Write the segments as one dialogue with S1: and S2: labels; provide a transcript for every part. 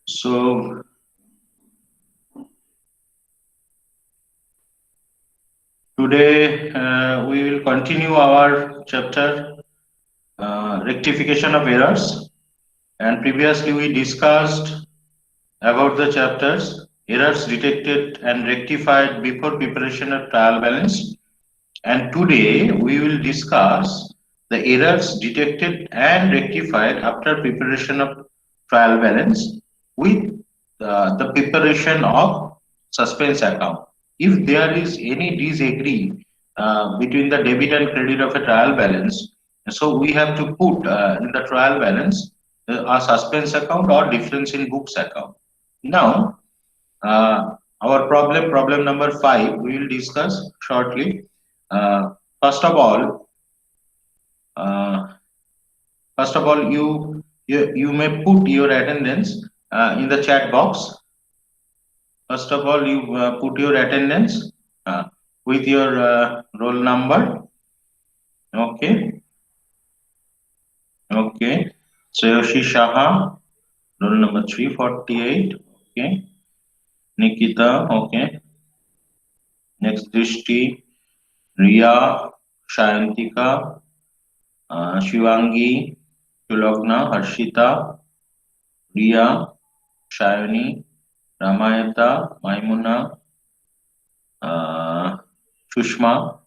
S1: So today we will continue our chapter rectification of errors, and previously we discussed about the chapters errors detected and rectified before preparation of trial balance, and today we will discuss the errors detected and rectified after preparation of trial balance with the preparation of suspense account. If there is any disagree between the debit and credit of a trial balance, so we have to put in the trial balance a suspense account or difference in books account. Now, our problem number 5, we will discuss shortly. Uh, first of all, uh, you may put your attendance in the chat box. First of all, you put your attendance with your roll number. Okay, okay. Sayoshi Shaha, roll number 348. Okay, Nikita. Okay, next Drishti, Ria, Shayantika, Shivangi, Tulogna, Harshita, Ria, Shayani, Ramayata, Maimuna, Sushma,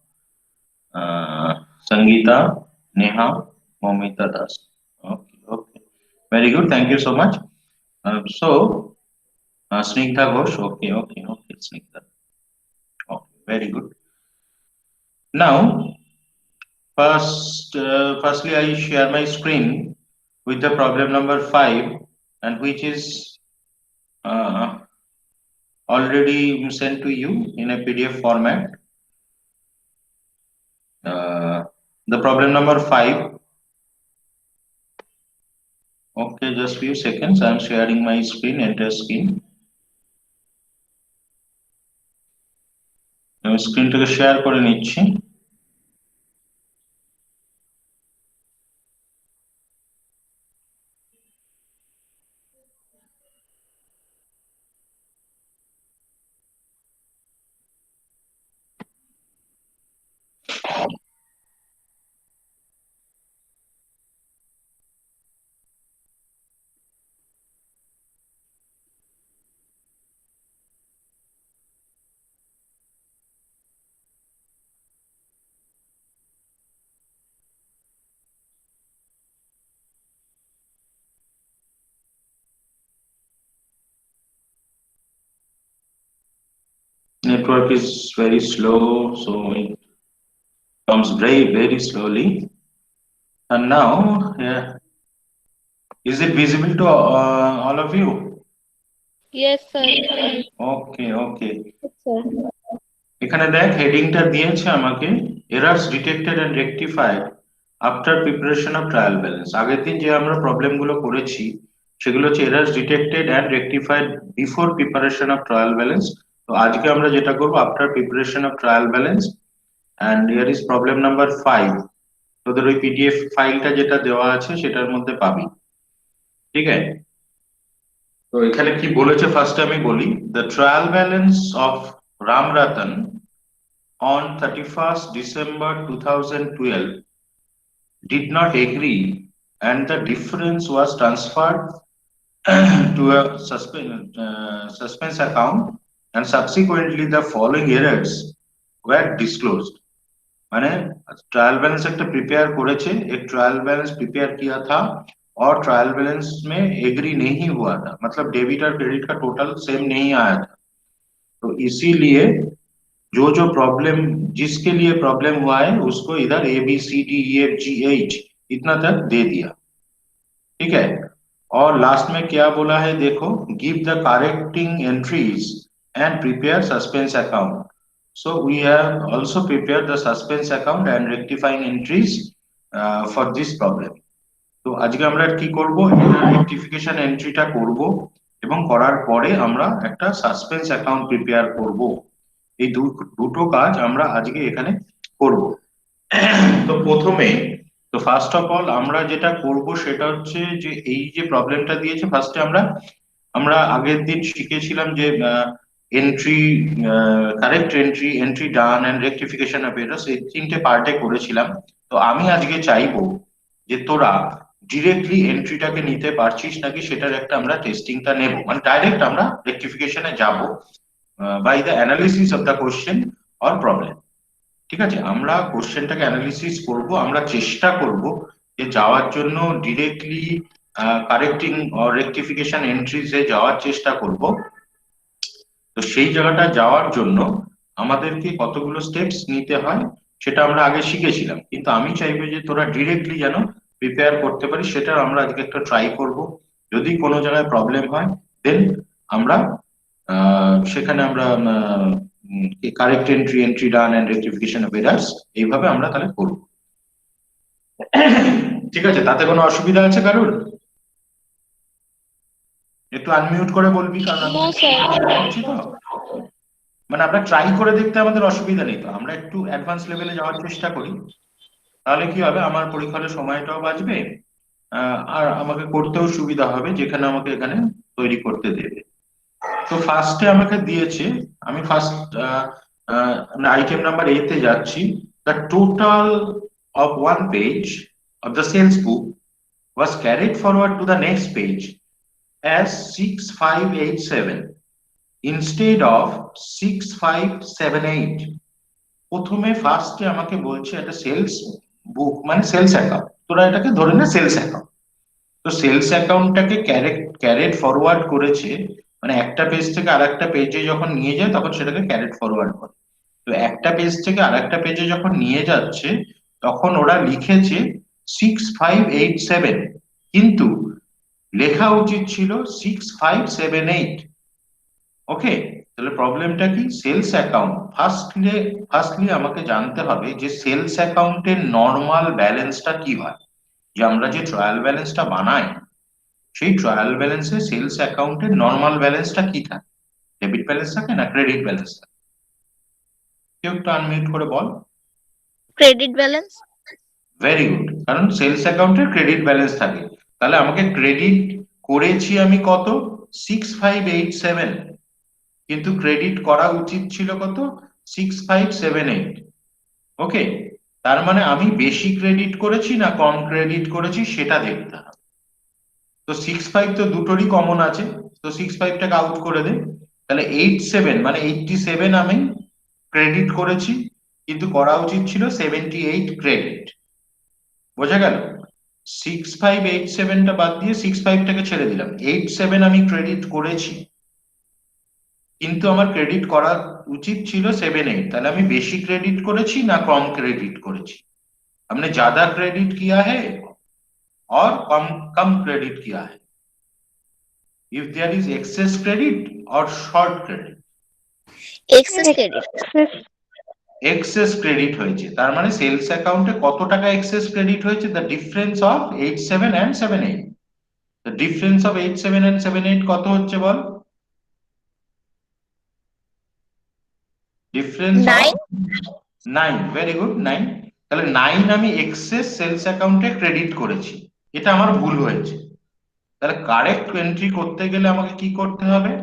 S1: Sangeeta, Neha, Momita Das. Okay, okay. Very good. Thank you so much. Snigdha Ghosh. Okay, okay, okay. Snigdha. Okay, very good. Now, firstly, I share my screen with the problem number 5, and which is uh, already sent to you in a PDF format. The problem number 5. Okay, just few seconds. I'm sharing my screen, enter screen. আমি স্ক্রিনটাকে share করে নিচ্ছি। Network is very slow, so it comes very slowly. And now, is it visible to all of you?
S2: Yes, sir.
S1: Okay, okay.
S2: Yes, sir.
S1: এখানে দেখ হেডিংটা দিয়েছে আমাকে errors detected and rectified after preparation of trial balance. আগের দিন যে আমরা problem গুলো করেছি সেগুলো হচ্ছে errors detected and rectified before preparation of trial balance. তো আজকে আমরা যেটা করব after preparation of trial balance, and here is problem number 5। তোদের ওই পিডিএফ ফাইলটা যেটা দেওয়া আছে সেটার মধ্যে পাবি, ঠিক আছে? তো এখানে কি বলেছে ফার্স্ট আমি বলি, the trial balance of Ramratan on 31st December 2012 did not agree, and the difference was transferred to a suspense account, and subsequently the following errors were disclosed। माने ट्रायल बैलेंस एक प्रिपेयर करेছে, एक ट्रायल बैलेंस प्रिपेयर किया था और trial balance में agree नहीं हुआ था, मतलब डेबिट और क्रेडिट का टोटल सेम नहीं आया था। तो इसीलिए जो प्रॉब्लम जिसके लिए प्रॉब्लम हुआ है उसको इधर ABCDEFGH इतना तक दे दिया, ठीक है? और लास्ट में क्या बोला है देखो, give the correcting entries and prepare suspense account. So we have also prepared the suspense account and rectifying entries for this problem। তো আজকে আমরা কি করব, রেকটিফিকেশন এন্ট্রিটা করব এবং করার পরে আমরা একটা সাসপেন্স অ্যাকাউন্ট প্রিপেয়ার করব। এই দুটো কাজ আমরা আজকে এখানে করব। তো প্রথমে তো ফার্স্ট অফ অল আমরা যেটা করব সেটা হচ্ছে যে এই যে প্রবলেমটা দিয়েছে, ফার্স্টে আমরা আমরা আগের দিন শিখেছিলাম যে entry, correct entry, entry done and rectification of errors, এই তিনটে পার্টে করেছিলাম। তো আমি আজকে চাইবো যে তোরা ডিরেক্টলি এন্ট্রিটাকে নিতে পারছিস নাকি সেটার একটা আমরা টেস্টিংটা নেব, মানে ডাইরেক্ট আমরা রেকটিফিকেশনে যাব by the analysis of the question or problem. ঠিক আছে, আমরা কোশ্চেনটাকে অ্যানালিসিস করব, আমরা চেষ্টা করব যে যাওয়ার জন্য ডিরেক্টলি কারেক্টিং অর রেকটিফিকেশন এন্ট্রিজে যাওয়ার চেষ্টা করব। তো সেই জায়গাটা যাওয়ার জন্য আমাদেরকে কতগুলো স্টেপস নিতে হয় সেটা আমরা আগে শিখেছিলাম, কিন্তু আমি চাইবো যে তোরা ডিরেক্টলি যেন প্রিপেয়ার করতে পারিস, সেটা আমরা আজকে একটা ট্রাই করব। যদি কোনো জায়গায় প্রবলেম হয় দেন আমরা সেখানে আমরা correct entry, entry done and rectification of errors এইভাবে আমরা তাহলে করব। ঠিক আছে, তাতে কোনো অসুবিধা আছে কারোর? একটু আনমিউট করে বলবি, কারণ আমি
S2: No, sir.
S1: করছি তো। মানে আমরা ট্রাই করে দেখতে আমাদের অসুবিধা নেই, তো আমরা একটু অ্যাডভান্স লেভেলে যাওয়ার চেষ্টা করি, তাহলে কি হবে, আমার পরীক্ষার সময়টাও বাঁচবে, আর আমাকে করতেও সুবিধা হবে যেখানে আমাকে এখানে তৈরি করতে দেবে। তো ফার্স্টে আমাকে দিয়েছে, আমি ফার্স্ট আইটেম নাম্বার এ তে যাচ্ছি। The total of one page of the sales book was carried forward to the next page as 6587 instead of 6578। প্রথমে ফার্স্টে আমাকে বলছে একটা সেলস বুক মানে সেলস অ্যাকাউন্ট, তোরা এটাকে ধরে নে সেলস অ্যাকাউন্ট। তো সেলস অ্যাকাউন্টটাকে ক্যারেট ফরওয়ার্ড করেছে, মানে একটা পেজ থেকে আরেকটা পেজে যখন নিয়ে যায় তখন সেটাকে ক্যারেট ফরওয়ার্ড করে। তো একটা পেজ থেকে আরেকটা পেজে যখন নিয়ে যাচ্ছে তখন ওরা লিখেছে 6587, কিন্তু লেখা উচিত ছিল 6578। ওকে, তাহলে প্রবলেমটা কি? সেলস অ্যাকাউন্ট ফার্স্টলি আমাকে জানতে হবে যে সেলস অ্যাকাউন্টের নর্মাল ব্যালেন্সটা কি হয়। যে আমরা যে ট্রায়াল ব্যালেন্সটা বানাই সেই ট্রায়াল ব্যালেন্সে সেলস অ্যাকাউন্টের নর্মাল ব্যালেন্সটা কি থাকে? ডেবিট ব্যালেন্স থাকে না ক্রেডিট ব্যালেন্স থাকে? কেউ একটু আনমিউট করে বল।
S2: Credit balance.
S1: ভেরি গুড, কারণ সেলস অ্যাকাউন্টের ক্রেডিট ব্যালেন্স থাকে। তাহলে আমাকে ক্রেডিট করেছি আমি কত? 6587, কিন্তু ক্রেডিট করা উচিত ছিল কত? 6578। ওকে, তার মানে আমি বেশি ক্রেডিট করেছি না কম ক্রেডিট করেছি সেটা দেখতে হবে। তো 65 তো দুটোরই কমন আছে, তো 65টাকে আউট করে দে। তাহলে 87 মানে 87 আমি ক্রেডিট করেছি, কিন্তু করা উচিত ছিল 78 ক্রেডিট। বোঝা গেল? 6587টা বাদ দিয়ে 65টাকে ছেড়ে দিলাম, 87 আমি ক্রেডিট করেছি, কিন্তু আমার ক্রেডিট করা উচিত ছিল 78। তাহলে আমি বেশি ক্রেডিট করেছি না কম ক্रेडिट করেছি? हमने ज्यादा क्रेडिट किया है और कम कम क्रेडिट किया है। if there is excess credit or short credit?
S2: Excess credit.
S1: Excess credit হয়েছে, তার মানে সেলস অ্যাকাউন্টে কত টাকা এক্সেস ক্রেডিট হয়েছে? The difference of 87 and 78। The difference of 87 and 78 কত হচ্ছে বল? Difference of
S2: 9.
S1: 9। Very good, 9। তাহলে 9 আমি এক্সেস সেলস অ্যাকাউন্টে ক্রেডিট করেছি, এটা আমার ভুল হয়েছে। তাহলে কারেক্ট এন্ট্রি করতে গেলে আমাকে কি করতে হবে?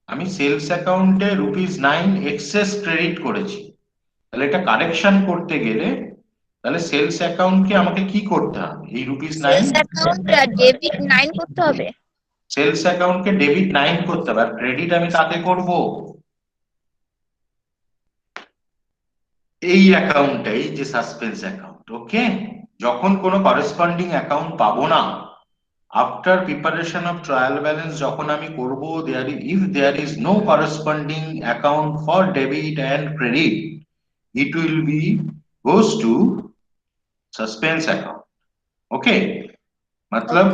S1: আমি সেলস অ্যাকাউন্টে ₹9 এক্সেস ক্রেডিট করেছি, তাহলে এটা কারেকশন করতে গেলে তাহলে সেলস অ্যাকাউন্টকে আমাকে কি করতে হবে? এই ₹9
S2: Sales account debit 9 করতে হবে।
S1: সেলস অ্যাকাউন্টকে ডেবিট 9 করতে হবে, আর ক্রেডিট আমি কাকে করব? এই অ্যাকাউন্টটাই যে সাসপেন্স অ্যাকাউন্ট। ওকে, যখন কোনো করেসপন্ডিং অ্যাকাউন্ট পাবো না after preparation of trial balance, যখন আমি করব if there is no corresponding account for debit and credit, it will be goes to suspense account। Okay, मतलब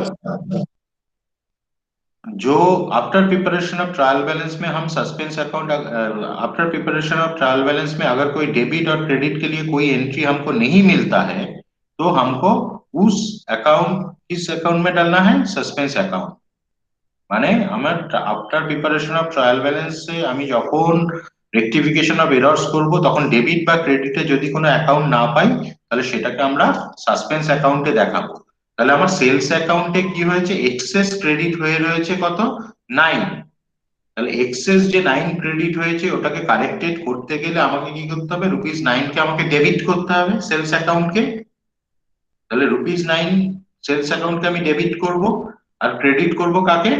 S1: जो after preparation of trial balance में हम suspense account, after preparation of trial balance में अगर कोई डेबिट और credit के लिए कोई एंट्री हमको नहीं मिलता है तो हमको उस अकाउंट किस अकाउंट में डालना है? Suspense account. মানে আমার আফটার প্রিপারেশন অফ ট্রায়াল ব্যালেন্সে আমি যখন রেকটিফিকেশন অফ এরর্স করব, তখন ডেবিট বা ক্রেডিটে যদি কোনো অ্যাকাউন্ট না পাই তাহলে সেটাকে আমরা সাসপেন্স অ্যাকাউন্টে দেখাবো। তাহলে আমার সেলস অ্যাকাউন্টে কি হয়েছে, এক্সেস ক্রেডিট হয়ে রয়েছে কত, 9। তাহলে এক্সেস যে 9 ক্রেডিট হয়েছে ওটাকে কারেক্টেড করতে গেলে আমাকে কি করতে হবে, রুপিস 9 কে আমাকে ডেবিট করতে হবে সেলস অ্যাকাউন্টকে। তাহলে রুপিস 9 সেলস অ্যাকাউন্টকে আমি ডেবিট করব, আর ক্রেডিট করব কাকে,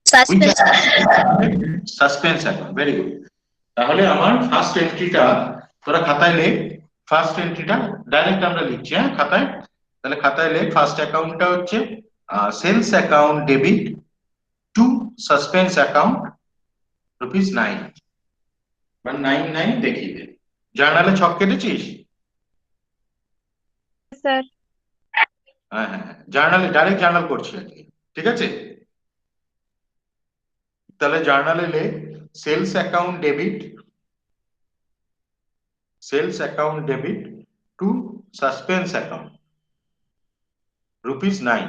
S2: suspense.
S1: Suspense account. Very good. তাহলে আমার ফার্স্ট এন্ট্রিটা তোরা খাতায় লেখ, ফার্স্ট এন্ট্রিটা ডাইরেক্ট আমরা লিখছি হ্যাঁ খাতায়। তাহলে খাতায় লেখ, ফার্স্ট অ্যাকাউন্টটা হচ্ছে sales account debit to suspense account rupees 9, বা 9 দেখিয়ে দে। জার্নালে ছক কেটেছিস?
S2: স্যার।
S1: হ্যাঁ হ্যাঁ, জার্নালে ডাইরেক্ট জার্নাল করছি আর কি, ঠিক আছে। তাহলে জার্নালে লেখ sales account debit, sales account debit to suspense account rupees 9,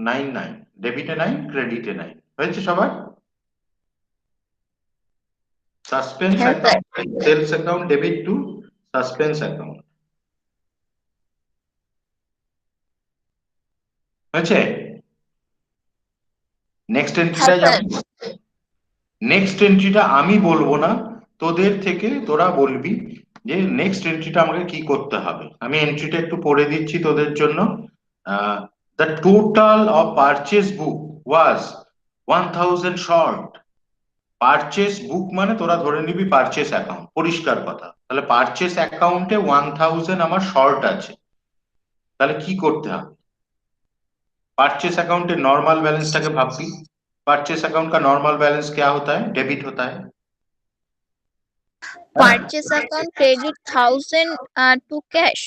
S1: 9, ডেবিটে 9 ক্রেডিটে 9। হয়েছে সবার? সাসপেন্স
S2: হ্যাঁ sir.
S1: Account, sales account debit to suspense account. হয়েছে? নেক্সট
S2: হ্যাঁ
S1: এন্ট্রিটা
S2: স্যার।
S1: যাব। নেক্সট এন্ট্রিটা আমি বলবো না, তোদের থেকে তোরা বলবি যে নেক্সট এন্ট্রিটা আমাকে কি করতে হবে। আমি এন্ট্রিটা একটু পড়ে দিচ্ছি তোদের জন্য। The total of purchase book was 1000 short. Purchase book মানে তোরা ধরে নিবি পারচেস অ্যাকাউন্ট, পরিষ্কার কথা। তাহলে পারচেস অ্যাকাউন্টে 1000 আমার শর্ট আছে। তাহলে কি করতে হবে, परचेस अकाउंट के नॉर्मल बैलेंस टाके भाबी। परचेस अकाउंट का नॉर्मल बैलेंस क्या होता है, डेबिट होता है।
S2: Purchase account credit 1000 to cash.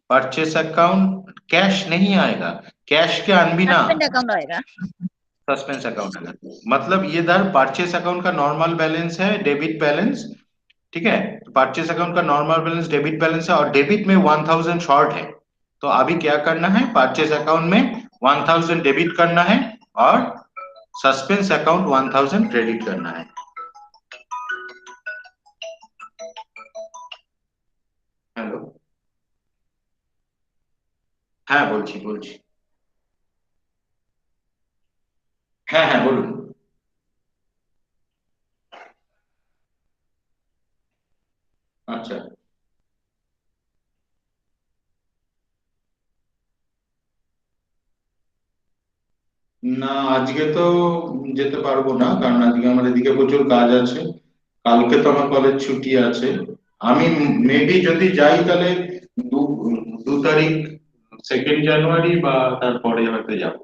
S1: Purchase account cash नहीं आएगा, कैश के अनबिना
S2: सस्पेंड अकाउंट आएगा।
S1: सस्पेंस अकाउंट आएगा। मतलब ये दर परचेस अकाउंट का नॉर्मल बैलेंस है, डेबिट बैलेंस, ठीक है। परचेस अकाउंट का नॉर्मल बैलेंस डेबिट बैलेंस है, और डेबिट में 1000 शॉर्ट है। तो अभी क्या करना है, परचेस अकाउंट में 1000 डेबिट करना है और सस्पेंस अकाउंट 1000 क्रेडिट करना है। हेलो, হ্যাঁ বলছি বলছি, হ্যাঁ হ্যাঁ বলুন। আচ্ছা, না আজকে তো যেতে পারবো না, কারণ আজকে আমার এদিকে প্রচুর কাজ আছে। কালকে তো আমার কলেজ ছুটি আছে। আমি মেবি যদি যাই তাহলে দু 2 তারিখ, 2 জানুয়ারি বা তারপরে হয়তো যাব।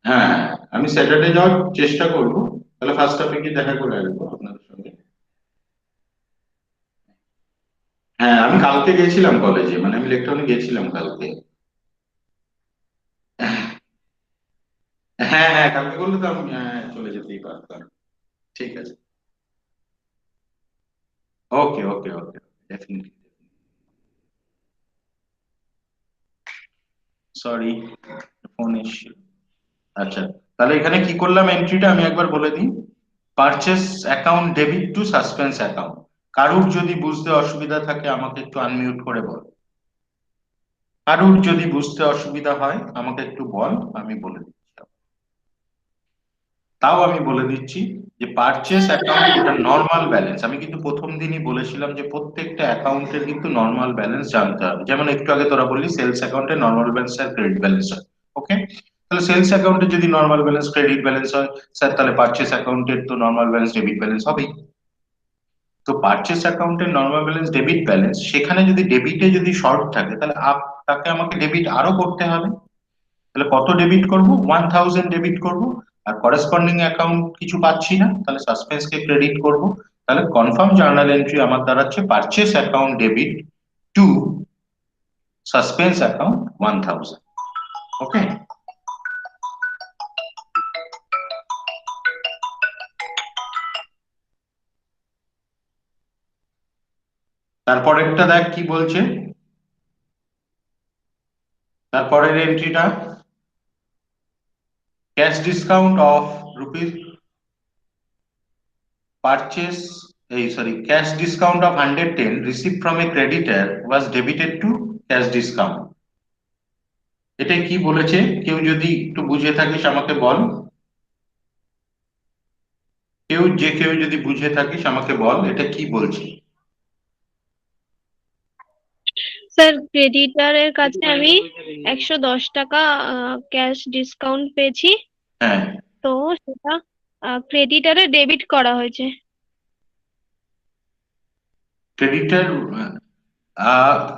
S1: হ্যাঁ হ্যাঁ, আমি স্যাটারডে যাওয়ার চেষ্টা করব। তাহলে ফার্স্ট হাফে গিয়ে দেখা করে আসবো আপনাদের সঙ্গে। হ্যাঁ আমি কালকে গেছিলাম কলেজে, মানে আমি ইলেকট্রনে গেছিলাম কালকে। হ্যাঁ হ্যাঁ, কালকে বললে তো আমি চলে যেতেই পারতাম। ঠিক আছে, ওকে ওকে ওকে, ডেফিনেটলি। সরি, ফোন এসেছিল। আচ্ছা, তাহলে এখানে কি করলাম এন্ট্রিটা আমি একবার বলে দিই। Purchase account debit to suspense account. কারুর যদি বুঝতে অসুবিধা থাকে আমাকে একটু আনমিউট করে বল। কারুর যদি বুঝতে অসুবিধা হয় আমাকে একটু বল, আমি বলে দিচ্ছি। তাও আমি বলে দিচ্ছি যে পারচেস অ্যাকাউন্ট এটা নর্মাল ব্যালেন্স। আমি কিন্তু প্রথম দিনই বলেছিলাম যে প্রত্যেকটা অ্যাকাউন্টের কিন্তু নর্মাল ব্যালেন্স জানতে হবে। যেমন একটু আগে তোরা বললি সেলস অ্যাকাউন্টে নর্মাল ব্যালেন্স আর ক্রেডিট ব্যালেন্স হয়। ওকে, তাহলে সেলস অ্যাকাউন্টে যদি নর্মাল ব্যালেন্স ক্রেডিট ব্যালেন্স হয় স্যার, তাহলে পারচেস অ্যাকাউন্টের তো নর্মাল ব্যালেন্স ডেবিট ব্যালেন্স হবেই। তো পারচেস অ্যাকাউন্টের নর্মাল ব্যালেন্স ডেবিট ব্যালেন্স, সেখানে যদি ডেবিটে যদি শর্ট থাকে তাহলে তাকে আমাকে ডেবিট আরো করতে হবে। তাহলে কত ডেবিট করব, 1000 ডেবিট করব। আর করেসপন্ডিং অ্যাকাউন্ট কিছু পাচ্ছি না, তাহলে সাসপেন্স কে ক্রেডিট করব। তাহলে কনফার্ম জার্নাল এন্ট্রি আমার দাঁড়াচ্ছে purchase account debit to suspense account 1000। Okay, তারপরেরটা দেখ কি বলছে। তারপরের এন্ট্রিটা, cash discount of rupees purchase cash discount of 110 received from a creditor was debited to cash discount. এটা কি বলেছে? কেউ যদি একটু বুঝে থাকিস আমাকে বল। কেউ যদি বুঝে থাকিস আমাকে বল এটা কি বলছে।
S3: স্যার ক্রেডিটারের কাছে আমি 110 টাকা ক্যাশ ডিসকাউন্ট পেয়েছি,
S1: হ্যাঁ,
S3: তো সেটা ক্রেডিটারে ডেবিট করা হয়েছে।
S1: Creditor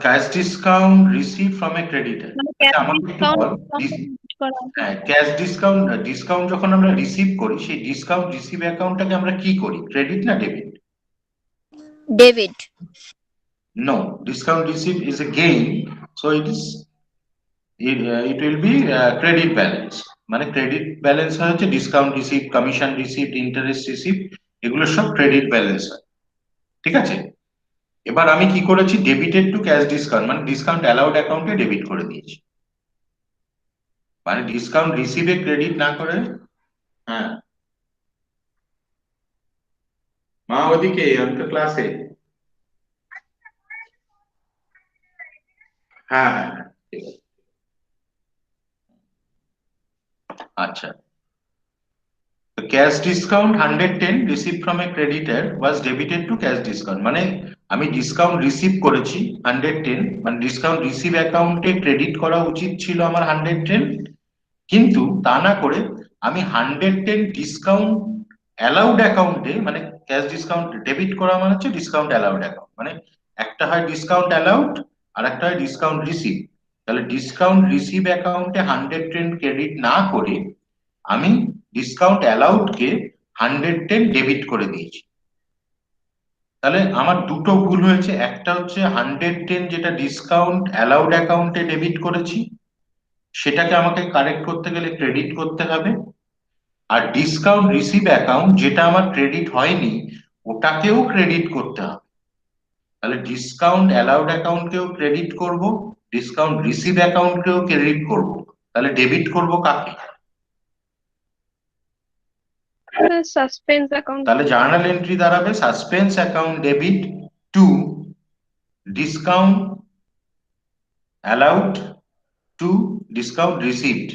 S1: cash discount receive from a creditor.
S3: মানে
S1: আচ্ছা
S3: ক্যাশ
S1: আমাকে একটু
S3: ডিসকাউন্ট
S1: বল,
S3: ডেবিট করা হয়েছে।
S1: হ্যাঁ ক্যাশ ডিসকাউন্ট যখন আমরা রিসিভ করি সেই ডিসকাউন্ট রিসিভ অ্যাকাউন্টটাকে আমরা কি করি, ক্রেডিট না debit?
S2: David.
S1: No, discount receipt is a gain, so it will be credit balance. মানে ক্রেডিট ব্যালেন্স হচ্ছে discount receipt, commission receipt, interest receipt, এগুলো সব ক্রেডিট ব্যালেন্স হয়। ঠিক আছে, এবার আমি কি করেছি, ডেবিটেড টু ক্যাশ ডিসকাউন্ট মানে ডিসকাউন্ট অ্যালাউড অ্যাকাউন্টে ডেবিট করে দিয়েছি, মানে ডিসকাউন্ট রিসিভে ক্রেডিট না করে। হ্যাঁ মা ওদিকে, আমি তো ক্লাসে। হ্যাঁ হ্যাঁ হ্যাঁ, ঠিক আছে। আচ্ছা, the cash discount 110 received from a creditor was debited to cash discount মানে আমি ডিসকাউন্ট রিসিভ করেছি 110, মানে ডিসকাউন্ট রিসিভ অ্যাকাউন্টে ক্রেডিট করা উচিত ছিল আমার 110, কিন্তু তা না করে আমি 110 ডিসকাউন্ট অ্যালাউড অ্যাকাউন্টে, মানে ক্যাশ ডিসকাউন্ট ডেবিট করা মানে হচ্ছে ডিসকাউন্ট অ্যালাউড অ্যাকাউন্ট, মানে একটা হয় ডিসকাউন্ট অ্যালাউড আর একটা হয় ডিসকাউন্ট রিসিভ। তাহলে ডিসকাউন্ট রিসিভ অ্যাকাউন্টে 110 ক্রেডিট না করে আমি ডিসকাউন্ট অ্যালাউড কে 110 ডেবিট করে দিয়েছি। তাহলে আমার দুটো ভুল হয়েছে, একটা হচ্ছে 110 যেটা ডিসকাউন্ট অ্যালাউড অ্যাকাউন্টে ডেবিট করেছি সেটাকে আমাকে কারেক্ট করতে গেলে ক্রেডিট করতে হবে, আর ডিসকাউন্ট রিসিভ অ্যাকাউন্ট যেটা আমার ক্রেডিট হয়নি ওটাকেও ক্রেডিট করতে হবে। তাহলে ডিসকাউন্ট অ্যালাউড অ্যাকাউন্টকেও ক্রেডিট করব, ডিসকাউন্ট রিসিভ অ্যাকাউন্টকেও ক্রেডিট করব, তাহলে ডেবিট করব কাকে?
S3: Suspense account.
S1: তাহলে জার্নাল এন্ট্রি দাঁড়াবে suspense account debit to discount allowed to discount received.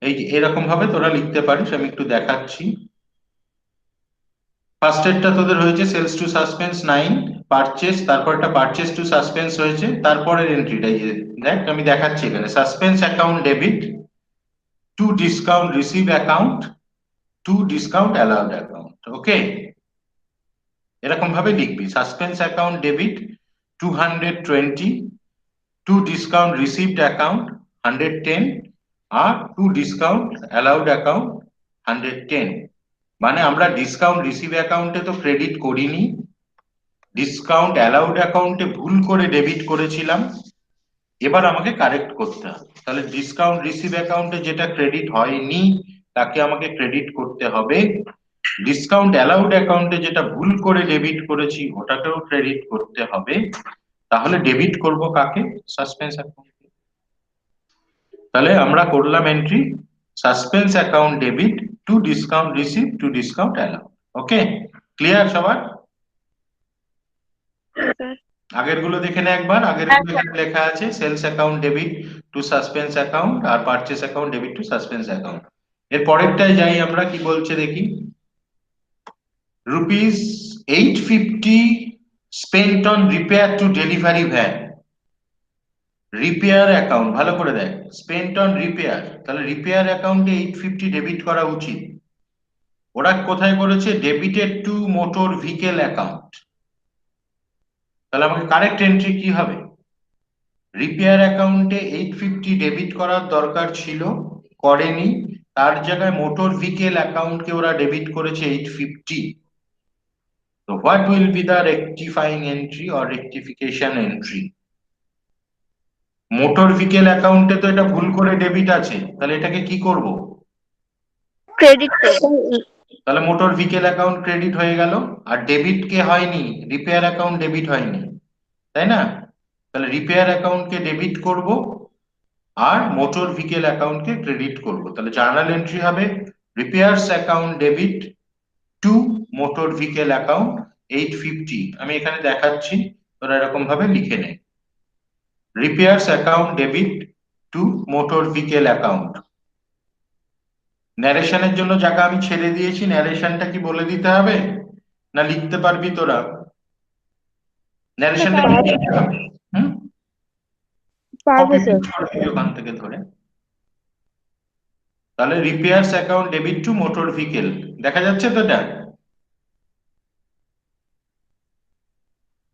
S1: এই যে এরকম ভাবে তোরা লিখতে পারিস, আমি একটু দেখাচ্ছি। ফার্স্ট এরটা তোদের হয়েছে সেলস টু সাসপেন্স 9 পারচেজ, তারপর একটা পারচেজ টু সাসপেন্স হয়েছে, তারপরের এন্ট্রিটা এই যে দেখ আমি দেখাচ্ছি এখানে suspense account debit to discount receive account to discount allowed account. Okay, এরকম ভাবে লিখবি suspense account debit 220 to discount received account 110 আর টু ডিসকাউন্ট অ্যালাউড অ্যাকাউন্ট 110। মানে আমরা ডিসকাউন্ট রিসিভ অ্যাকাউন্টে তো ক্রেডিট করিনি, ডিসকাউন্ট অ্যালাউড অ্যাকাউন্টে ভুল করে ডেবিট করেছিলাম, এবার আমাকে কারেক্ট করতে হবে। তাহলে ডিসকাউন্ট রিসিভ অ্যাকাউন্টে যেটা ক্রেডিট হয়নি তাকে আমাকে ক্রেডিট করতে হবে, ডিসকাউন্ট অ্যালাউড অ্যাকাউন্টে যেটা ভুল করে ডেবিট করেছি ওটাকেও ক্রেডিট করতে হবে। তাহলে ডেবিট করব কাকে? Suspense account. তাহলে আমরা করলাম entry suspense account debit to discount receive to discount allowed. Okay, clear সবার? আগের গুলো দেখে নে একবার, আগের গুলো এখানে লেখা আছে sales account debit to suspense account আর purchase account debit to suspense account. এর পরেরটায় যাই আমরা, কি বলছে দেখি। Rupees 850 spent on repair to delivery van. Repair account ভালো করে দেখ, স্পেন্ট অন রিপেয়ার, তাহলে রিপেয়ার অ্যাকাউন্টে 850 ডেবিট করা উচিত, ওরা কোথায় করেছে? Debited to motor vehicle account. তাহলে আমাকে কারেক্ট এন্ট্রি কি হবে? রিপেয়ার অ্যাকাউন্টে 850 ডেবিট করার দরকার ছিল, করেনি, তার জায়গায় মোটর ভেহিকেল অ্যাকাউন্টকে ওরা ডেবিট করেছে 850। তো what will be the rectifying entry or rectification entry? Motor vehicle অ্যাকাউন্টে তো এটা ভুল করে ডেবিট আছে, তাহলে এটাকে কি করব?
S2: Credit.
S1: তাহলে মোটর ভেহিকেল অ্যাকাউন্ট ক্রেডিট হয়ে গেল, আর ডেবিট কে হয়নি, রিপেয়ার অ্যাকাউন্ট ডেবিট হয়নি, তাই না? তাহলে রিপেয়ার অ্যাকাউন্টকে ডেবিট করব আর মোটর ভেহিকেল অ্যাকাউন্টকে ক্রেডিট করব। তাহলে জার্নাল এন্ট্রি হবে repairs account debit to motor vehicle account 850। আমি এখানে দেখাচ্ছি, তোরা এরকম ভাবে লিখে নে। Repairs account debit to motor vehicle account. ন্যারেশনের জন্য জায়গা আমি ছেড়ে দিয়েছি, ন্যারেশনটা কি বলে দিতে হবে না লিখতে পারবি তোরা? ন্যারেশনটা কি লিখতে হবে? হুম,
S4: পারবো স্যার।
S1: ওখান থেকে ধরে। তাহলে repairs account debit to motor vehicle, দেখা যাচ্ছে তো? এটা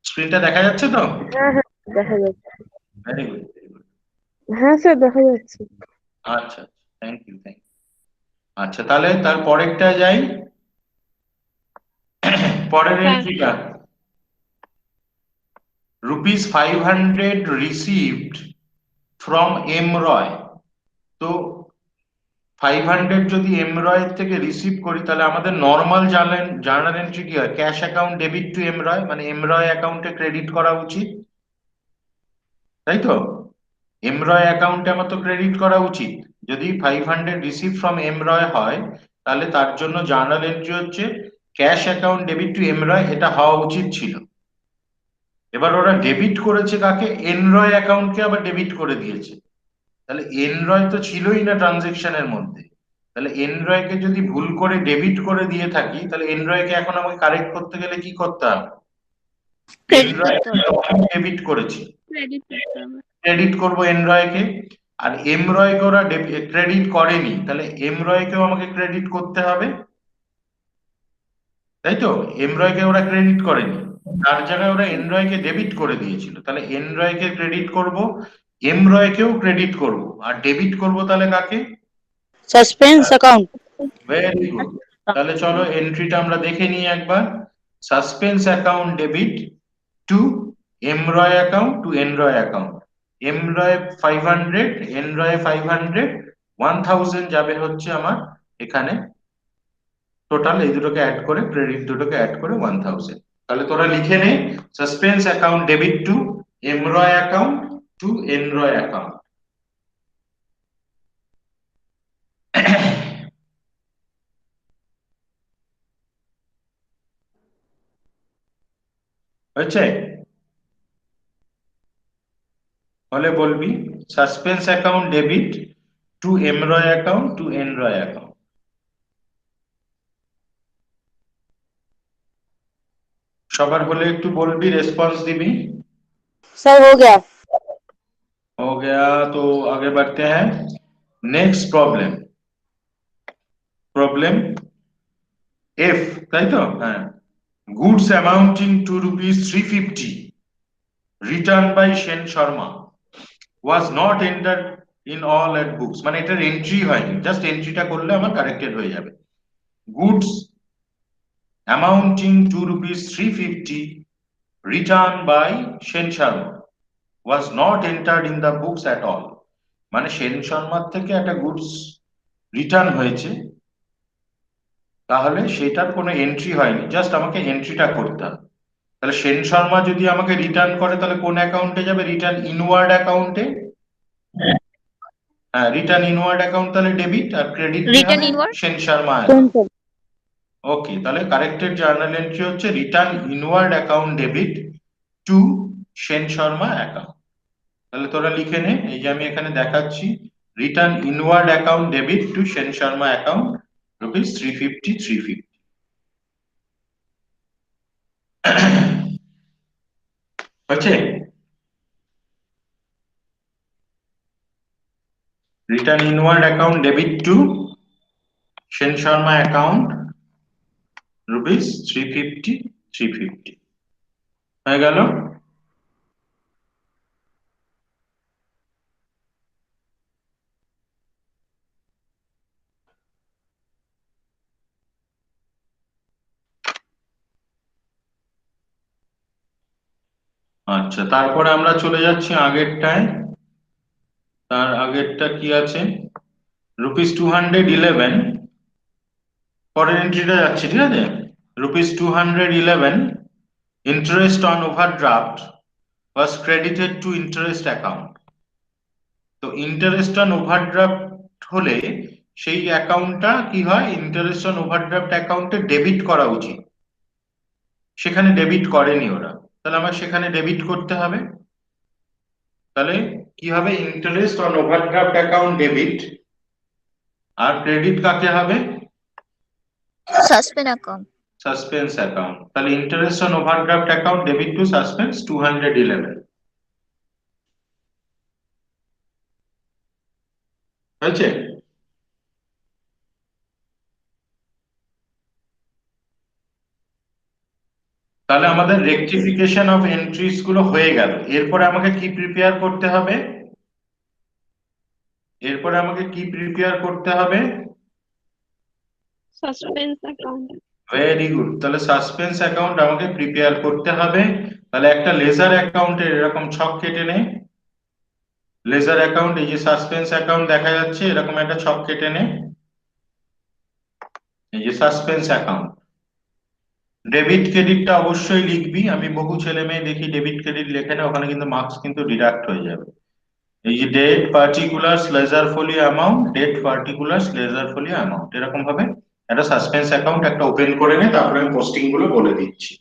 S1: স্ক্রিনটা দেখা যাচ্ছে তো?
S4: হ্যাঁ হ্যাঁ দেখা যাচ্ছে।
S1: Very good, very good.
S4: হ্যাঁ স্যার দেখা যাচ্ছে।
S1: আচ্ছা, থ্যাংক ইউ, থ্যাংক ইউ। আচ্ছা, তাহলে তার পরেরটা যাই। পরের
S3: হ্যাঁ
S1: এন্ট্রিটা, রুপিস 500 রিসিভড ফ্রম এম রয়। তো 500 যদি এম রয় থেকে রিসিভ করি, তাহলে আমাদের নর্মাল জার্নাল এন্ট্রি কি হয়? Cash account debit to M Roy, মানে এম রয় অ্যাকাউন্টে ক্রেডিট করা উচিত, তাই তো? এম রয় অ্যাকাউন্টে আমার তো ক্রেডিট করা উচিত। যদি 500 রিসিভ ফ্রম এম রয় হয়, তাহলে তার জন্য জার্নাল এন্ট্রি হচ্ছে cash account debit to M Roy, এটা হওয়া উচিত ছিল। এবার ওরা ডেবিট করেছে কাকে? এন রয় অ্যাকাউন্টকে আবার ডেবিট করে দিয়েছে। তাহলে এন রয় তো ছিলই না ট্রানজেকশনের মধ্যে। তাহলে এন রয়কে যদি ভুল করে ডেবিট করে দিয়ে থাকি, তাহলে এন রয়কে এখন আমাকে কারেক্ট করতে গেলে কি করতে হবে? এন
S2: ক্রেডিট
S1: রয়
S2: করতে হবে।
S1: ডেবিট করেছি,
S3: ক্রেডিট করতে হবে।
S1: ক্রেডিট করবো এন রয়কে। আর এম রয়কে ওরা ক্রেডিট করেনি, তাহলে এম রয়কেও আমাকে ক্রেডিট করতে হবে, তাই তো? এম রয়কে ওরা ক্রেডিট করেনি, তার জায়গায় ওরা এন রয়কে ডেবিট করে দিয়েছিল। তাহলে এন রয়কে ক্রেডিট করব, এম রয়কেও ক্রেডিট করব, আর ডেবিট করব তাহলে কাকে?
S4: Suspense account.
S1: Very good. তাহলে চলো এন্ট্রিটা আমরা দেখে নিই একবার। Suspense account debit to M Roy account to N Roy account. M Roy 500, N Roy 500, 1000 যাবে হচ্ছে আমার এখানে। টোটাল এই দুটোকে অ্যাড করে, ক্রেডিট দুটোকে অ্যাড করে 1000। তাহলে তোরা লিখে নে, suspense account debit to M Roy account to N Roy account. হয়েছে? হলে বলবি suspense account debit to M Roy account to N Roy account. সবার হলে একটু বলবি, রেসপন্স দিবি।
S4: স্যার हो गया।
S1: हो गया, तो आगे बढ़ते हैं। नेक्स्ट प्रॉब्लम, प्रॉब्लम एफ, তাই তো? হ্যাঁ। Goods amounting to rupees 350 return by Sen Sharma was not entered in all at books. মানে এটার এন্ট্রি হয়নি, জাস্ট এন্ট্রিটা করলে আমার কারেক্টেড হয়ে যাবে। Goods amounting to rupees 350 return by Sen Sharma was not entered in the books at all. মানে সেন শর্মার থেকে একটা গুডস রিটার্ন হয়েছে, তাহলে সেটার কোনো এন্ট্রি হয়নি, জাস্ট আমাকে এন্ট্রিটা করতে হবে। তাহলে সেন শর্মা যদি আমাকে রিটার্ন করে, তাহলে কোন অ্যাকাউন্টে যাবে? রিটার্ন ইনওয়ার্ড অ্যাকাউন্টে। হ্যাঁ, রিটার্ন ইনওয়ার্ড অ্যাকাউন্ট তাহলে ডেবিট, আর ক্রেডিট কে
S2: রিটার্ন
S1: হবে?
S2: ইনওয়ার্ড।
S1: সেন শর্মা অ্যাকাউন্ট। ওকে, তাহলে কারেক্টেড জার্নাল এন্ট্রি হচ্ছে return inward account debit two Sen Sharma account. তাহলে তোরা লিখে নে, এই যে আমি এখানে দেখাচ্ছি, return inward account debit two Sen Sharma account rupees 350। হচ্ছে return inward account debit two Sen Sharma account rupees 350 হয়ে গেল। আচ্ছা, তারপরে আমরা চলে যাচ্ছি আগেরটায়। তার আগেরটা কি আছে? রুপিস 211, পরের এন্ট্রিটা যাচ্ছে, ঠিক আছে? Rupees 211 interest on overdraft was credited to interest account। তো ইন্টারেস্ট অন ওভারড্রাফট হলে সেই অ্যাকাউন্টটা কি হয়, ইন্টারেস্ট অন ওভারড্রাফট অ্যাকাউন্টে ডেবিট করা উচিত, সেখানে ডেবিট করেনি ওরা, তাহলে আমার সেখানে ডেবিট করতে হবে। তাহলে কি হবে, interest on overdraft account debit, আর ক্রেডিট কাকে হবে,
S2: Suspend account.
S1: Suspense account. তাহলে interest on overdraft account debit to suspense 211 হয়েছে। তাহলে আমাদের রেকটিফিকেশন অফ এন্ট্রিজ গুলো হয়ে গেল। এরপরে আমাকে কি প্রিপেয়ার করতে হবে, এরপরে আমাকে কি প্রিপেয়ার করতে হবে,
S3: সাসপেন্স অ্যাকাউন্ট।
S1: Very good. তাহলে সাসপেন্স অ্যাকাউন্ট আমাকে প্রিপেয়ার করতে হবে। তাহলে একটা লেজার অ্যাকাউন্টের এরকম ছক কেটে নে, লেজার অ্যাকাউন্ট, এই যে সাসপেন্স অ্যাকাউন্ট দেখা যাচ্ছে, এরকম একটা ছক কেটে নে, এই যে সাসপেন্স অ্যাকাউন্ট। ডেবিট ক্রেডিটটা অবশ্যই লিখবি, আমি বহু ছেলে মেয়ে দেখি ডেবিট ক্রেডিট লেখে না, ওখানে কিন্তু মার্কস কিন্তু ডিডাক্ট হয়ে যাবে। এই যে ডেট পার্টিকুলার লেজার ফলি অ্যামাউন্ট, ডেট পার্টিকুলার লেজার ফলি অ্যামাউন্ট, এরকম ভাবে একটা সাসপেন্স অ্যাকাউন্ট একটা ওপেন করে নে, তারপরে আমি পোস্টিং গুলো বলে দিচ্ছি।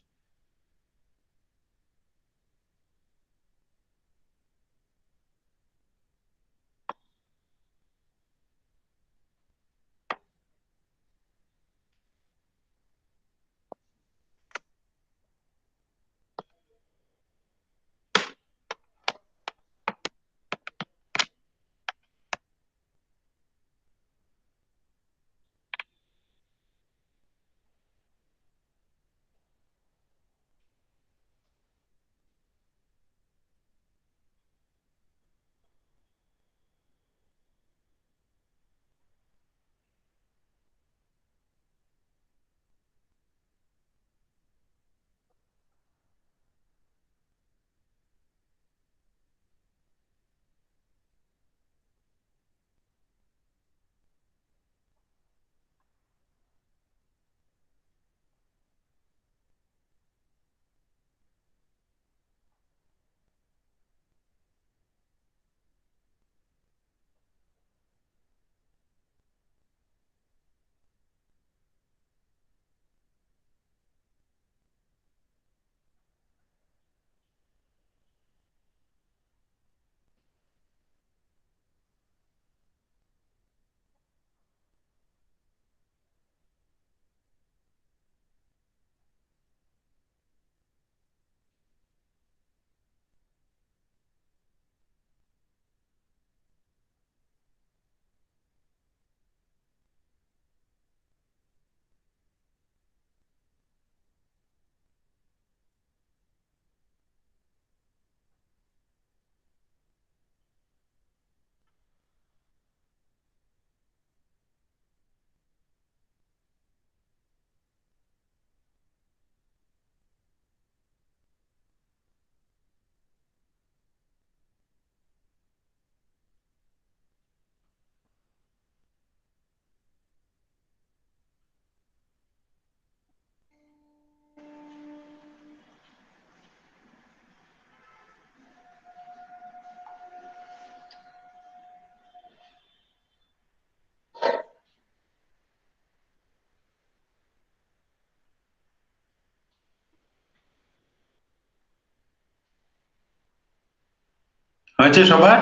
S1: হয়েছে সবার?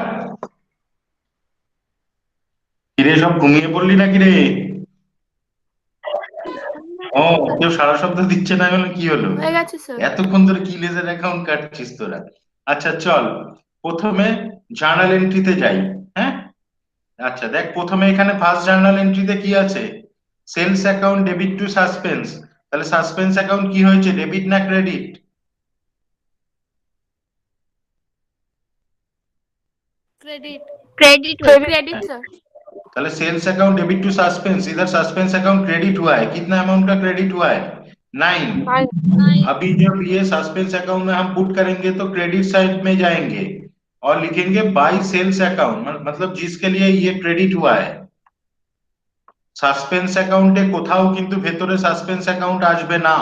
S1: কিরে সব ঘুমিয়ে পড়লি নাকি রে? ও, কেউ সারা শব্দ দিচ্ছে না, হলো কি হলো?
S5: হয়ে গেছে স্যার।
S1: এতক্ষণ ধরে কি লেজার অ্যাকাউন্ট কাটছিস তোরা? আচ্ছা চল, প্রথমে জার্নাল এন্ট্রিতে যাই। হ্যাঁ, আচ্ছা দেখ, প্রথমে এখানে ফার্স্ট জার্নাল এন্ট্রিতে কি আছে, sales account debit to suspense. তাহলে সাসপেন্স অ্যাকাউন্ট কি হয়েছে, ডেবিট না credit?
S5: Credit
S2: Credit.
S5: Credit sir.
S1: ताहले sales account debit to suspense, इधर सस्पेंस अकाउंट क्रेडिट हुआ है, कितना अमाउंट का क्रेडिट हुआ है, 9। अभी जब ये सस्पेंस अकाउंट में हम पुट करेंगे तो क्रेडिट साइड में जाएंगे और लिखेंगे बाय सेल्स अकाउंट, मतलब जिसके लिए ये क्रेडिट हुआ है। সাসপেন্স অ্যাকাউন্টে কোথাও কিন্তু ভেতরে সাসপেন্স অ্যাকাউন্ট আসবে না,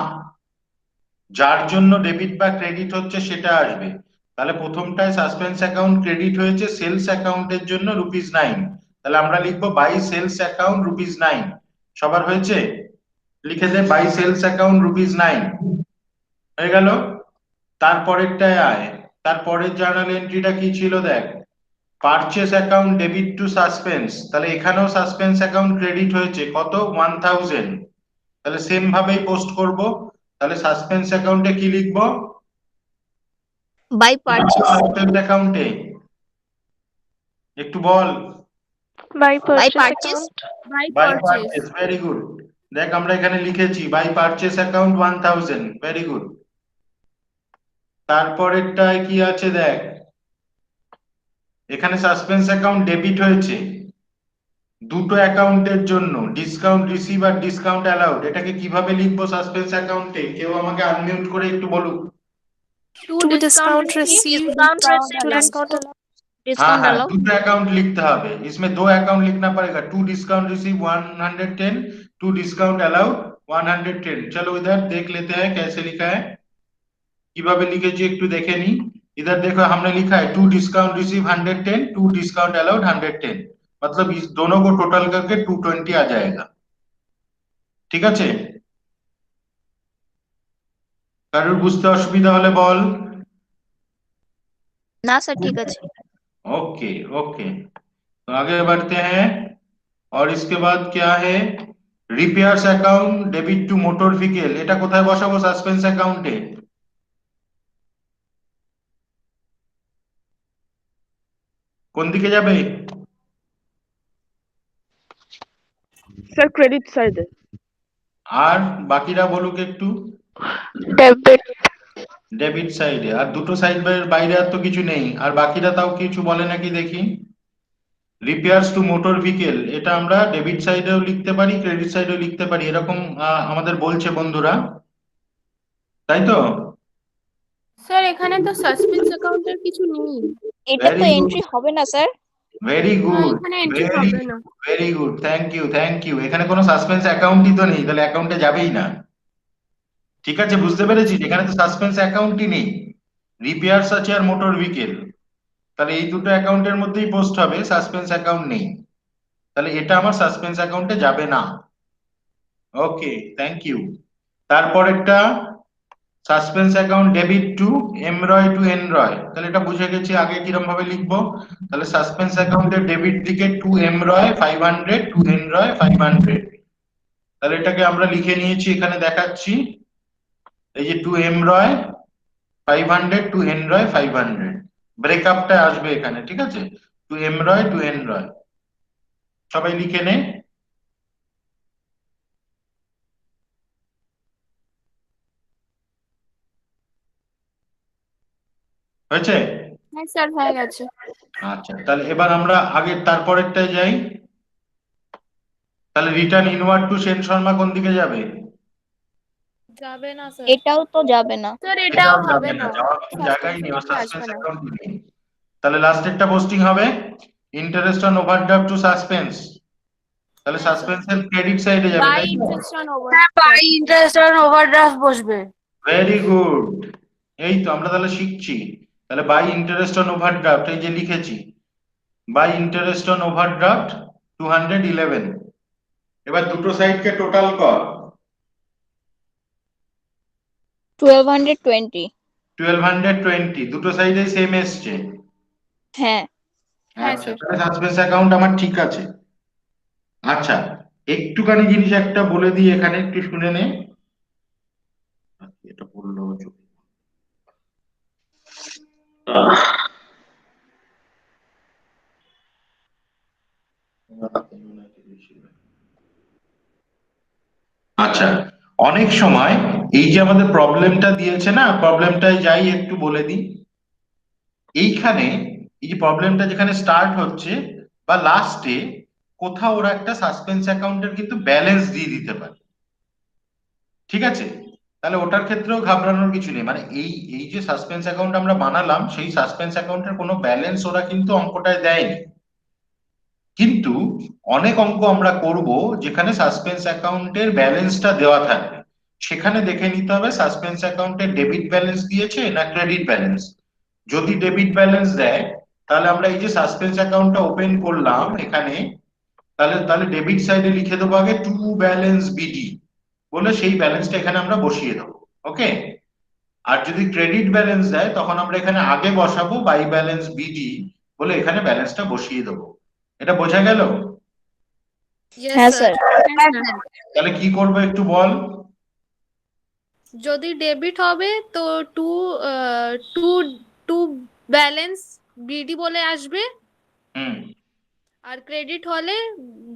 S1: যার জন্য ডেবিট বা ক্রেডিট হচ্ছে সেটা আসবে। তাহলে প্রথমটায় সাসপেন্স অ্যাকাউন্ট ক্রেডিট হয়েছে সেলস অ্যাকাউন্টের জন্য ₹9, তাহলে আমরা লিখবো বাই সেলস অ্যাকাউন্ট ₹9। সবার হয়েছে? লিখে দে বাই সেলস অ্যাকাউন্ট ₹9 হয়ে গেল। তারপরেরটায় আয়, তারপরের জার্নাল এন্ট্রিটা কি ছিল দেখ, purchase account debit to suspense. তাহলে এখানেও সাসপেন্স অ্যাকাউন্ট ক্রেডিট হয়েছে কত, 1000। তাহলে সেম ভাবেই পোস্ট করব। তাহলে সাসপেন্স অ্যাকাউন্টে কি লিখবো,
S2: By purchase.
S1: সাসপেন্স অ্যাকাউন্টে একটু বল।
S3: By
S2: By
S3: purchase
S2: purchase.
S3: Account
S5: By
S1: by
S5: purchase.
S1: Purchase, very good. দেখ আমরা এখানে লিখেছি by purchase account 1000, very good. তারপরেরটায় কি আছে দেখ, এখানে সাসপেন্স অ্যাকাউন্ট ডেবিট হয়েছে দুটো অ্যাকাউন্টের জন্য, ডিসকাউন্ট রিসিভ আর ডিসকাউন্ট অ্যালাউড। এটাকে কিভাবে লিখবো সাসপেন্স অ্যাকাউন্টে, কেউ আমাকে আনমিউট করে একটু বলুক।
S5: To discount receipt.
S2: Discount receipt.
S3: discount
S1: हाँ
S2: Discount
S1: हाँ,
S2: allowed.
S1: दूसरा अकाउंट लिखते হবে, इसमें 2 अकाउंट लिखना पड़ेगा। To discount receive 110, to discount allowed 110। चलो इधर देख लेते हैं कैसे लिखा है, কিভাবে লিখেছি একটু দেখে নি। इधर देखो हमने लिखा है to discount receive 110, to discount allowed 110, मतलब इस दोनों को टोटल करके 220 आ जाएगा। ঠিক আছে, কারোর বুঝতে অসুবিধা হলে বল।
S2: না স্যার ঠিক আছে।
S1: ओके ओके, तो आगे बढ़ते हैं। और इसके बाद क्या है, repairs account debit to motor vehicle. এটা কোথায় বসাবো সাসপেন্স অ্যাকাউন্টে, কোন দিকে যাবে?
S4: স্যার ক্রেডিট সাইডে।
S1: আর বাকিরা বলুক একটু।
S3: ডেবিট
S1: ডেবিট সাইডে। আর দুটো সাইড বাইরে আর তো কিছু নেই, আর বাকিরা তাও কিছু বলে নাকি দেখি। রিপেয়ার্স টু মোটর ভেহিকেল, এটা আমরা ডেবিট সাইডেও লিখতে পারি, ক্রেডিট সাইডেও লিখতে পারি, এরকম আমাদের বলছে বন্ধুরা, তাই তো?
S5: স্যার এখানে তো সাসপেন্স অ্যাকাউন্টের কিছু নেই।
S2: এটা তো
S1: ভেরি গুড,
S2: এন্ট্রি হবে না স্যার।
S1: ভেরি
S5: না
S1: গুড,
S5: এখানে এন্ট্রি
S1: ভেরি
S5: হবে না।
S1: Very good, thank you thank you. এখানে কোনো সাসপেন্স অ্যাকাউন্টই তো নেই, তাহলে অ্যাকাউন্টে যাবেই না। ঠিক আছে, বুঝতে পেরেছি, এখানে তো সাসপেন্স অ্যাকাউন্টই নেই, রিপেয়ার্স আছে আর মোটর ভেহিকেল। তাহলে এই দুটো অ্যাকাউন্টের মধ্যেই পোস্ট হবে, সাসপেন্স অ্যাকাউন্ট নেই, তাহলে এটা আমার সাসপেন্স অ্যাকাউন্টে যাবে না। Okay, thank you. তারপরেরটা সাসপেন্স অ্যাকাউন্ট ডেবিট টু এমরয় টু এনরয়। তাহলে এটা বুঝে গেছি আগে কিরকম ভাবে লিখবো। তাহলে সাসপেন্স অ্যাকাউন্টের ডেবিট দিকে টু এমরয় 500, টু এনরয় 500। তাহলে এটাকে আমরা লিখে নিয়েছি, এখানে দেখাচ্ছি, এই যে টু এমরয় 500, টু এনরয় 500, ব্রেকআপটা আসবে এখানে। ঠিক আছে, টু এমরয় টু এনরয়, সবাই লিখে নে। হয়েছে?
S5: হ্যাঁ স্যার হয়ে গেছে।
S1: আচ্ছা, তাহলে এবার আমরা আগে তারপরেরটায় যাই। তাহলে return inward to Sen Sharma কোন দিকে যাবে?
S5: যাবে না স্যার।
S2: এটাও তো যাবে না।
S5: স্যার এটাও
S1: এটাও
S5: হবে
S1: যাবে না,
S5: না,
S1: যাওয়ার কোনো জায়গাই নেই,
S5: সাসপেন্স
S1: সাসপেন্স
S5: আসবে না।
S1: অ্যাকাউন্ট নেই। তাহলে লাস্টেরটা পোস্টিং হবে interest on overdraft to suspense. তাহলে
S5: হ্যাঁ,
S1: সাসপেন্সের ক্রেডিট সাইডে যাবে,
S5: বাই
S1: তাই তো?
S5: Interest on over.
S4: By interest on overdraft বসবে।
S1: ভেরি গুড, এই তো আমরা তাহলে শিখছি। তাহলে বাই ইন্টারেস্ট অন ওভারড্রাফট, এই যে লিখেছি বাই ইন্টারেস্ট অন ওভারড্রাফট 211। এবার দুটো সাইডকে টোটাল কর,
S2: 1220।
S1: 1220, দুটো সাইডে সেম এসছে।
S2: হ্যাঁ।
S5: হ্যাঁ
S1: আচ্ছা,
S5: স্যার।
S1: তাহলে সাসপেন্স অ্যাকাউন্ট আমার ঠিক আছে। আচ্ছা, একটুখানি জিনিস একটা বলে দিই, এখানে একটু শুনে নে। এটা বললো আচ্ছা, অনেক সময় এই যে আমাদের প্রবলেমটা দিয়েছে না, প্রবলেমটায় যাই একটু বলে দিই। এইখানে এই যে প্রবলেমটা যেখানে স্টার্ট হচ্ছে বা লাস্টে কোথাও ওরা একটা সাসপেন্স অ্যাকাউন্টের কিন্তু ব্যালেন্স দিয়ে দিতে পারে। ঠিক আছে, তাহলে ওটার ক্ষেত্রেও ঘাবড়ানোর কিছু নেই, মানে এই এই যে সাসপেন্স অ্যাকাউন্ট আমরা বানালাম, সেই সাসপেন্স অ্যাকাউন্টের কোনো ব্যালেন্স ওরা কিন্তু অঙ্কটায় দেয়নি। কিন্তু অনেক অঙ্ক আমরা করব যেখানে সাসপেন্স অ্যাকাউন্টের ব্যালেন্সটা দেওয়া থাকবে, সেখানে দেখে নিতে হবে সাসপেন্স অ্যাকাউন্টে ডেবিট ব্যালেন্স দিয়েছে না ক্রেডিট ব্যালেন্স। যদি ডেবিট ব্যালেন্স দেয় তাহলে আমরা এই যে সাসপেন্স অ্যাকাউন্টটা ওপেন করলাম এখানে, তাহলে তাহলে ডেবিট সাইডে লিখে দেবো আগে টু ব্যালেন্স বিডি বলে সেই ব্যালেন্সটা এখানে আমরা বসিয়ে দেবো। ওকে, আর যদি ক্রেডিট ব্যালেন্স দেয় তখন আমরা এখানে আগে বসাবো বাই ব্যালেন্স বিডি বলে এখানে ব্যালেন্সটা বসিয়ে দেবো। এটা বোঝা গেল?
S5: Yes,
S2: হ্যাঁ
S5: sir.
S2: স্যার।
S1: তাহলে কি করবো একটু বল।
S5: যদি ডেবিট হবে তো to to to balance BD বলে আসবে,
S1: হুম,
S5: আর ক্রেডিট হলে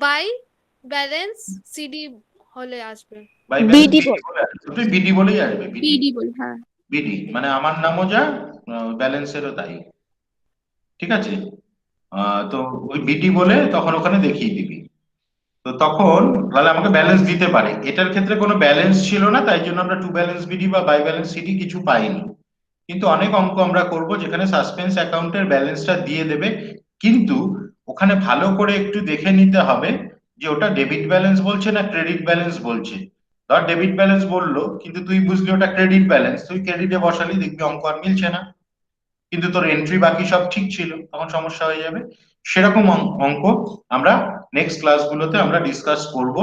S5: বাই ব্যালেন্স সিডি হলে আসবে।
S1: বাই
S2: BD
S1: তুই বিডি বলেই আসবে,
S5: বিডি বলে, হ্যাঁ।
S1: বিডি মানে আমার নামও যা ব্যালেন্সেরও তাই, ঠিক আছে? তো ওই বিডি বলে তখন ওখানে দেখিয়ে দিবি। তো তখন তাহলে আমাকে ব্যালেন্স দিতে পারে, এটার ক্ষেত্রে কোনো ব্যালেন্স ছিল না তাই জন্য আমরা টু ব্যালেন্স বিডি বা বাই ব্যালেন্স সিডি কিছু পাইনি। কিন্তু অনেক অঙ্ক আমরা করব যেখানে সাসপেন্স অ্যাকাউন্টের ব্যালেন্সটা দিয়ে দেবে, কিন্তু ওখানে ভালো করে একটু দেখে নিতে হবে যে ওটা ডেবিট ব্যালেন্স বলছে না ক্রেডিট ব্যালেন্স বলছে। ধর ডেবিট ব্যালেন্স বললো কিন্তু তুই বুঝলি ওটা ক্রেডিট ব্যালেন্স, তুই ক্রেডিটে বসালি দেখবি অঙ্ক আর মিলছে না, কিন্তু তোর এন্ট্রি বাকি সব ঠিক ছিল, তখন সমস্যা হয়ে যাবে। সেরকম অঙ্ক আমরা নেক্সট ক্লাসগুলোতে আমরা ডিসকাস করব।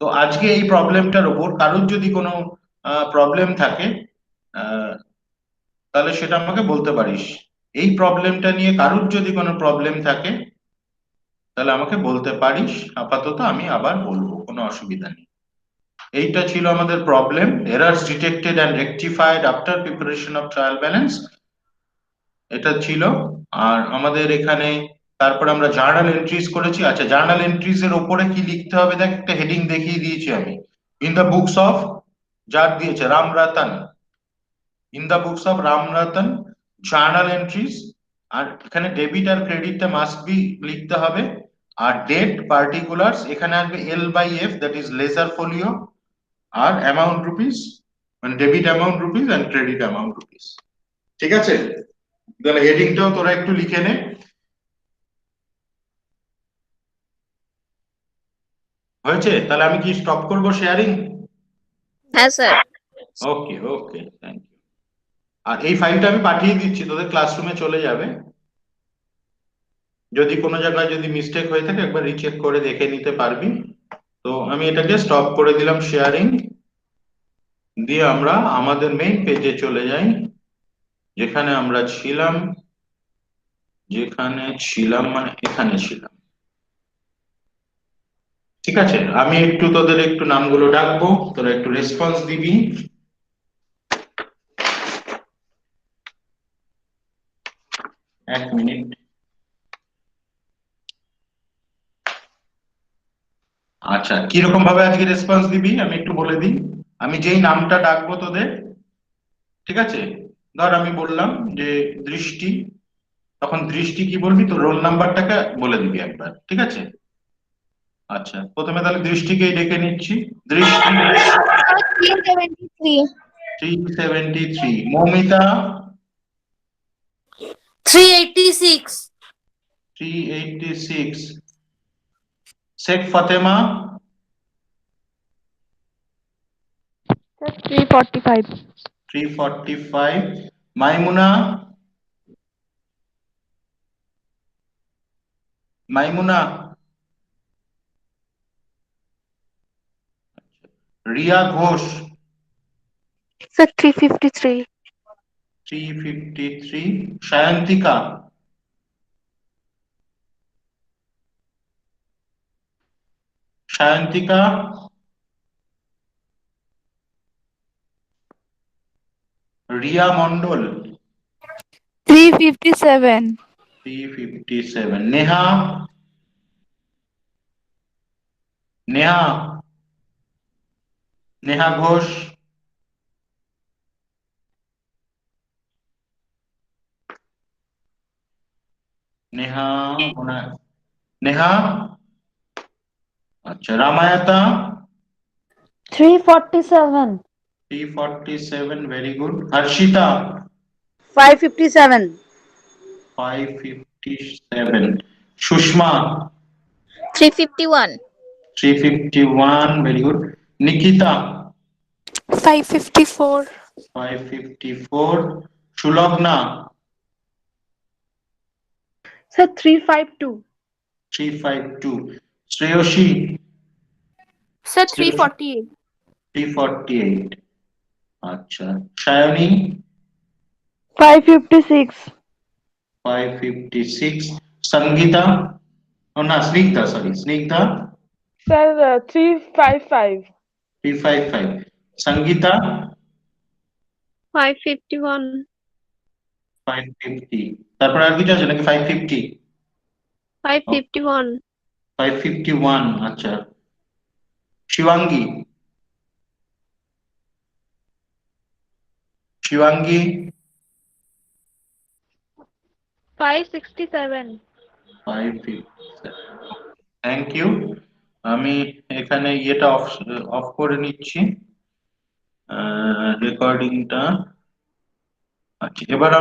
S1: তো আজকে এই প্রবলেমটার উপর কারোর যদি কোনো প্রবলেম থাকে তাহলে সেটা আমাকে বলতে পারিস। এই প্রবলেমটা নিয়ে কারোর যদি কোনো প্রবলেম থাকে তাহলে আমাকে বলতে পারিস, আপাতত আমি আবার বলবো, কোনো অসুবিধা নেই। এইটা ছিল আমাদের problem, errors detected and rectified after preparation of trial balance, এটা ছিল। আর আমাদের এখানে তারপর আমরা জার্নাল এন্ট্রিজ করেছি। আচ্ছা, জার্নাল এন্ট্রিজ এর উপরে কি লিখতে হবে দেখ, একটা হেডিং দেখিয়ে দিয়েছি আমি, ইন দ্য বুকস অফ, যার দিয়েছে Ramratan, in the books of Ramratan journal entries. আর এখানে ডেবিট আর ক্রেডিটটা মাস্ট বি লিখতে হবে। আর ডেট পার্টিকুলার্স এখানে আসবে L by F, that is ledger folio. আর অ্যামাউন্ট রুপিস, মানে debit amount rupees and credit amount rupees. ঠিক আছে, তাহলে হেডিংটাও তোরা একটু লিখে নে। হয়েছে? তাহলে আমি কি স্টপ করব শেয়ারিং?
S2: হ্যাঁ sir.
S1: Okay okay, thank you. আর এই ফাইলটা আমি পাঠিয়ে দিচ্ছি, তোদের ক্লাসরুমে চলে যাবে। যদি কোনো জায়গায় যদি মিস্টেক হয়ে থাকে একবার রিচেক করে দেখে নিতে পারবি। তো আমি এটাকে স্টপ করে দিলাম শেয়ারিং, দিয়ে আমরা আমাদের মেইন পেজে চলে যাই যেখানে আমরা ছিলাম, মানে এখানে ছিলাম। ঠিক আছে, আমি একটু তোদের একটু নামগুলো ডাকবো, তোরা একটু রেসপন্স দিবি। এক মিনিট। আচ্ছা, কিরকম ভাবে আজকে রেসপন্স দিবি আমি একটু বলে দিই। আমি যেই নামটা ডাকবো তোদের, ঠিক আছে, ধর আমি বললাম যে দৃষ্টি, তখন দৃষ্টি কি বলবি, তো রোল নাম্বারটাকে বলে দিবি একবার, ঠিক আছে? আচ্ছা, প্রথমে তাহলে দৃষ্টিকেই ডেকে নিচ্ছি। দৃষ্টি
S2: 373।
S1: 373। মৌমিতা
S4: 386.
S1: 386। শেখ ফাতেমা
S4: 345.
S1: 345। মাইমুনা রিয়া ঘোষ
S4: Sir, 353.
S1: 353। সায়ন্তিকা রিয়া মন্ডল
S4: 357.
S1: 357। নেহা ঘোষ নেহা নেহা। আচ্ছা, Ramayata
S4: 347.
S1: 347, very good. Harshita
S4: 557.
S1: 557। Sushma
S2: 351।
S1: 351, very good. Nikita
S4: 554.
S1: 554। Sulagna
S4: Sir, 352.
S1: 352. Shreyasi
S5: sir
S1: Seriously?
S5: 348
S1: 348. আচ্ছা, সায়নী
S4: 556.
S1: 556. সঙ্গীতা, ও না, স্নিগ্ধা, সরি, স্নিগ্ধা
S4: Sir, 355.
S1: 355. সঙ্গীতা
S3: 551.
S1: 550. তারপর আর কিছু আছে নাকি? 550,
S3: 551.
S1: 551. আচ্ছা, শিবাঙ্গী
S3: 567.
S1: 557. Thank you. আমি এখানে ইয়েটা অফ করে নিচ্ছি, রেকর্ডিংটা। আচ্ছা, এবার